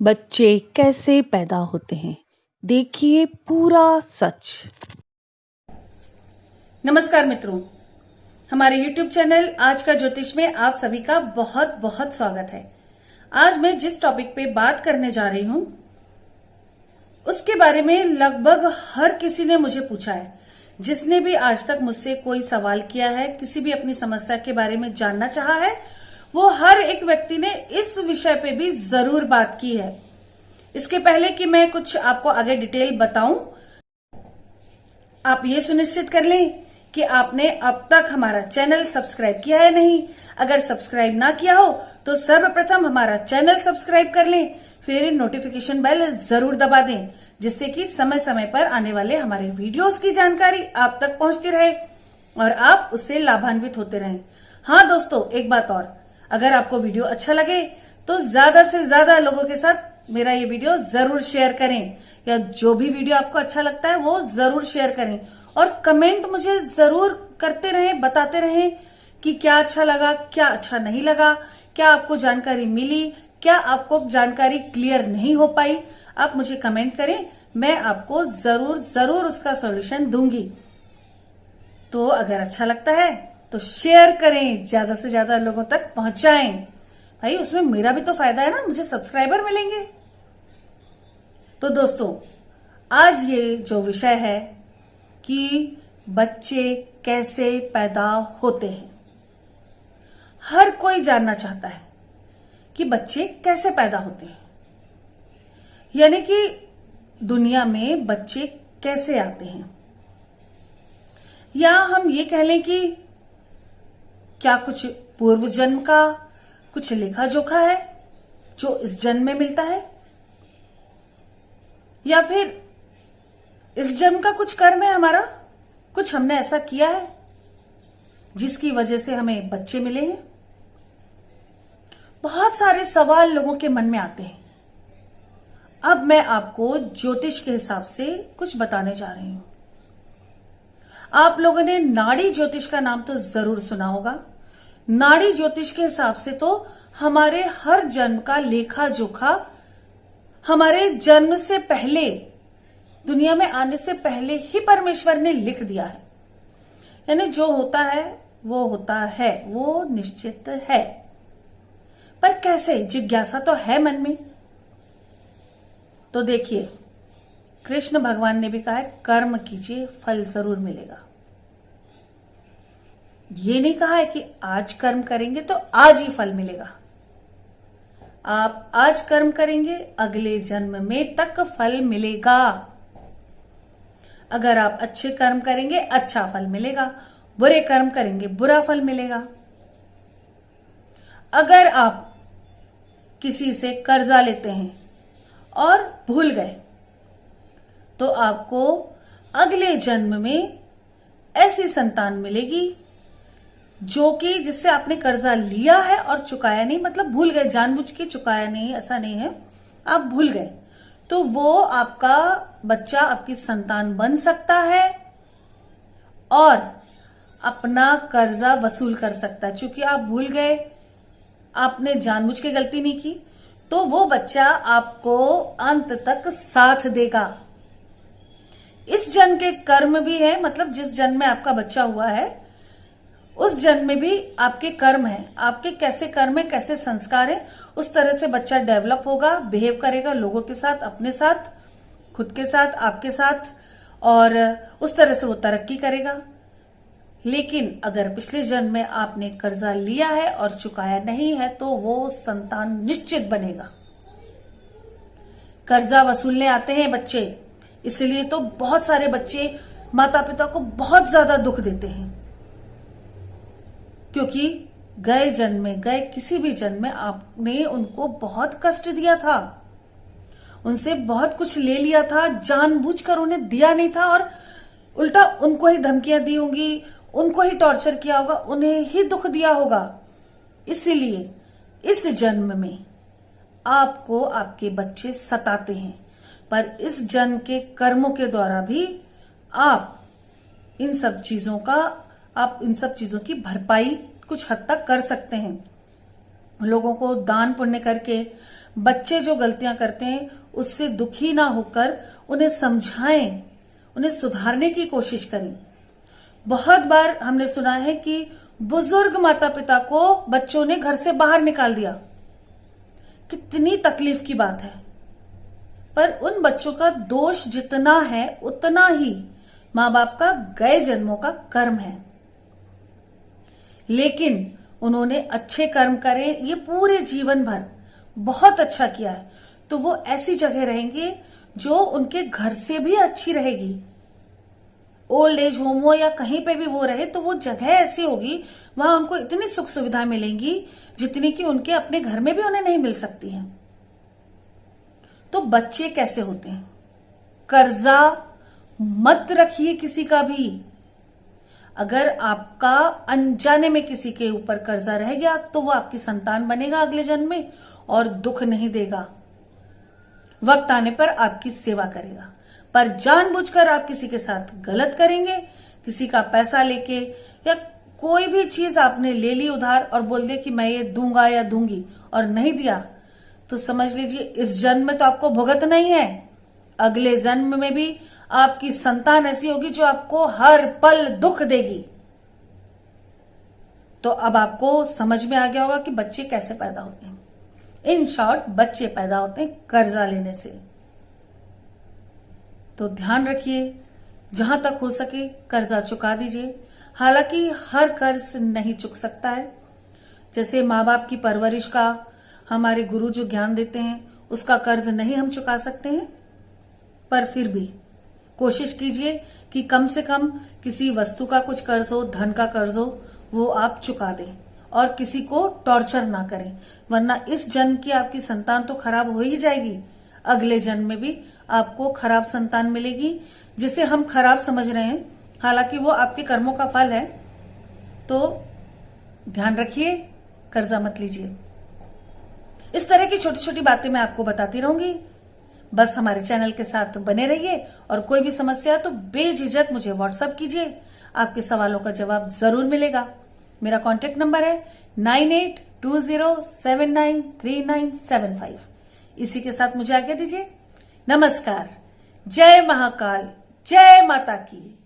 बच्चे कैसे पैदा होते हैं, देखिए पूरा सच। नमस्कार मित्रों, हमारे YouTube चैनल आज का ज्योतिष में आप सभी का बहुत बहुत स्वागत है। आज मैं जिस टॉपिक पे बात करने जा रही हूं उसके बारे में लगभग हर किसी ने मुझे पूछा है। जिसने भी आज तक मुझसे कोई सवाल किया है, किसी भी अपनी समस्या के बारे में जानना चाहा है, वो हर एक व्यक्ति ने इस विषय पे भी जरूर बात की है। इसके पहले कि मैं कुछ आपको आगे डिटेल बताऊं, आप ये सुनिश्चित कर लें कि आपने अब तक हमारा चैनल सब्सक्राइब किया है नहीं। अगर सब्सक्राइब ना किया हो तो सर्वप्रथम हमारा चैनल सब्सक्राइब कर लें, फिर नोटिफिकेशन बेल जरूर दबा दें, जिससे कि समय समय पर आने वाले हमारे वीडियोस की जानकारी आप तक पहुंचती रहे और आप उससे लाभान्वित होते रहें। हाँ दोस्तों, एक बात और, अगर आपको वीडियो अच्छा लगे तो ज्यादा से ज्यादा लोगों के साथ मेरा ये वीडियो जरूर शेयर करें, या जो भी वीडियो आपको अच्छा लगता है वो जरूर शेयर करें और कमेंट मुझे जरूर करते रहें, बताते रहें कि क्या अच्छा लगा, क्या अच्छा नहीं लगा, क्या आपको जानकारी मिली, क्या आपको जानकारी क्लियर नहीं हो पाई। आप मुझे कमेंट करें, मैं आपको जरूर जरूर उसका सॉल्यूशन दूंगी। तो अगर अच्छा लगता है तो शेयर करें, ज्यादा से ज्यादा लोगों तक पहुंचाएं। भाई उसमें मेरा भी तो फायदा है ना, मुझे सब्सक्राइबर मिलेंगे। तो दोस्तों, आज ये जो विषय है कि बच्चे कैसे पैदा होते हैं, हर कोई जानना चाहता है कि बच्चे कैसे पैदा होते हैं, यानी कि दुनिया में बच्चे कैसे आते हैं। या हम ये कह लें कि क्या कुछ पूर्व जन्म का कुछ लेखा जोखा है जो इस जन्म में मिलता है, या फिर इस जन्म का कुछ कर्म है हमारा, कुछ हमने ऐसा किया है जिसकी वजह से हमें बच्चे मिले हैं। बहुत सारे सवाल लोगों के मन में आते हैं। अब मैं आपको ज्योतिष के हिसाब से कुछ बताने जा रही हूं। आप लोगों ने नाड़ी ज्योतिष का नाम तो जरूर सुना होगा। नाड़ी ज्योतिष के हिसाब से तो हमारे हर जन्म का लेखा जोखा हमारे जन्म से पहले, दुनिया में आने से पहले ही परमेश्वर ने लिख दिया है। यानी जो होता है वो होता है, वो निश्चित है। पर कैसे, जिज्ञासा तो है मन में। तो देखिए, कृष्ण भगवान ने भी कहा है कर्म कीजिए, फल जरूर मिलेगा। ये नहीं कहा है कि आज कर्म करेंगे तो आज ही फल मिलेगा। आप आज कर्म करेंगे, अगले जन्म में तक फल मिलेगा। अगर आप अच्छे कर्म करेंगे अच्छा फल मिलेगा, बुरे कर्म करेंगे बुरा फल मिलेगा। अगर आप किसी से कर्जा लेते हैं और भूल गए तो आपको अगले जन्म में ऐसी संतान मिलेगी जो कि जिससे आपने कर्जा लिया है और चुकाया नहीं, मतलब भूल गए, जानबूझ के चुकाया नहीं, ऐसा नहीं है, आप भूल गए, तो वो आपका बच्चा, आपकी संतान बन सकता है और अपना कर्जा वसूल कर सकता है। क्योंकि आप भूल गए, आपने जानबूझ के गलती नहीं की, तो वो बच्चा आपको अंत तक साथ देगा। इस जन्म के कर्म भी है, मतलब जिस जन्म में आपका बच्चा हुआ है उस जन्म में भी आपके कर्म हैं। आपके कैसे कर्म है, कैसे संस्कार है, उस तरह से बच्चा डेवलप होगा, बिहेव करेगा लोगों के साथ, अपने साथ, खुद के साथ, आपके साथ, और उस तरह से वो तरक्की करेगा। लेकिन अगर पिछले जन्म में आपने कर्जा लिया है और चुकाया नहीं है तो वो संतान निश्चित बनेगा। कर्जा वसूलने आते हैं बच्चे, इसलिए तो बहुत सारे बच्चे माता पिता को बहुत ज्यादा दुख देते हैं, क्योंकि गए जन्म में, गए किसी भी जन्म में आपने उनको बहुत कष्ट दिया था, उनसे बहुत कुछ ले लिया था, जानबूझकर उन्हें दिया नहीं था और उल्टा उनको ही धमकियां दी होंगी, उनको ही टॉर्चर किया होगा, उन्हें ही दुख दिया होगा। इसीलिए इस जन्म में आपको आपके बच्चे सताते हैं, पर इस जन्म के कर्मों के द्वारा भी आप इन सब चीजों की भरपाई कुछ हद तक कर सकते हैं। लोगों को दान पुण्य करके, बच्चे जो गलतियां करते हैं उससे दुखी ना होकर उन्हें समझाएं, उन्हें सुधारने की कोशिश करें। बहुत बार हमने सुना है कि बुजुर्ग माता पिता को बच्चों ने घर से बाहर निकाल दिया। कितनी तकलीफ की बात है। पर उन बच्चों का दोष जितना है उतना ही मां बाप का गए जन्मों का कर्म है। लेकिन उन्होंने अच्छे कर्म करे, ये पूरे जीवन भर बहुत अच्छा किया है, तो वो ऐसी जगह रहेंगे जो उनके घर से भी अच्छी रहेगी। ओल्ड एज होम हो या कहीं पे भी वो रहे तो वो जगह ऐसी होगी, वहां उनको इतनी सुख सुविधा मिलेंगी जितनी कि उनके अपने घर में भी उन्हें नहीं मिल सकती हैं। तो बच्चे कैसे होते हैं? कर्जा मत रखिए किसी का भी। अगर आपका अनजाने में किसी के ऊपर कर्जा रह गया तो वो आपकी संतान बनेगा अगले जन्म में और दुख नहीं देगा, वक्त आने पर आपकी सेवा करेगा। पर जानबूझकर आप किसी के साथ गलत करेंगे, किसी का पैसा लेके या कोई भी चीज आपने ले ली उधार और बोल दिया कि मैं ये दूंगा या दूंगी और नहीं दिया, तो समझ लीजिए इस जन्म में तो आपको भुगतना ही है, अगले जन्म में भी आपकी संतान ऐसी होगी जो आपको हर पल दुख देगी। तो अब आपको समझ में आ गया होगा कि बच्चे कैसे पैदा होते हैं। इन शॉर्ट, बच्चे पैदा होते हैं कर्जा लेने से। तो ध्यान रखिए, जहां तक हो सके कर्जा चुका दीजिए। हालांकि हर कर्ज नहीं चुक सकता है। जैसे माँ बाप की परवरिश का, हमारे गुरु जो ज्ञान देते हैं उसका कर्ज नहीं हम चुका सकते हैं, पर फिर भी कोशिश कीजिए कि कम से कम किसी वस्तु का कुछ कर्ज हो, धन का कर्ज हो, वो आप चुका दें और किसी को टॉर्चर ना करें। वरना इस जन्म की आपकी संतान तो खराब हो ही जाएगी, अगले जन्म में भी आपको खराब संतान मिलेगी जिसे हम खराब समझ रहे हैं, हालांकि वो आपके कर्मों का फल है। तो ध्यान रखिए, कर्जा मत लीजिए। इस तरह की छोटी छोटी बातें मैं आपको बताती रहूंगी। बस हमारे चैनल के साथ बने रहिए और कोई भी समस्या तो बेझिझक मुझे व्हाट्सएप कीजिए, आपके सवालों का जवाब जरूर मिलेगा। मेरा कॉन्टेक्ट नंबर है 9820793975। इसी के साथ मुझे आज्ञा दीजिए। नमस्कार। जय महाकाल, जय माता की।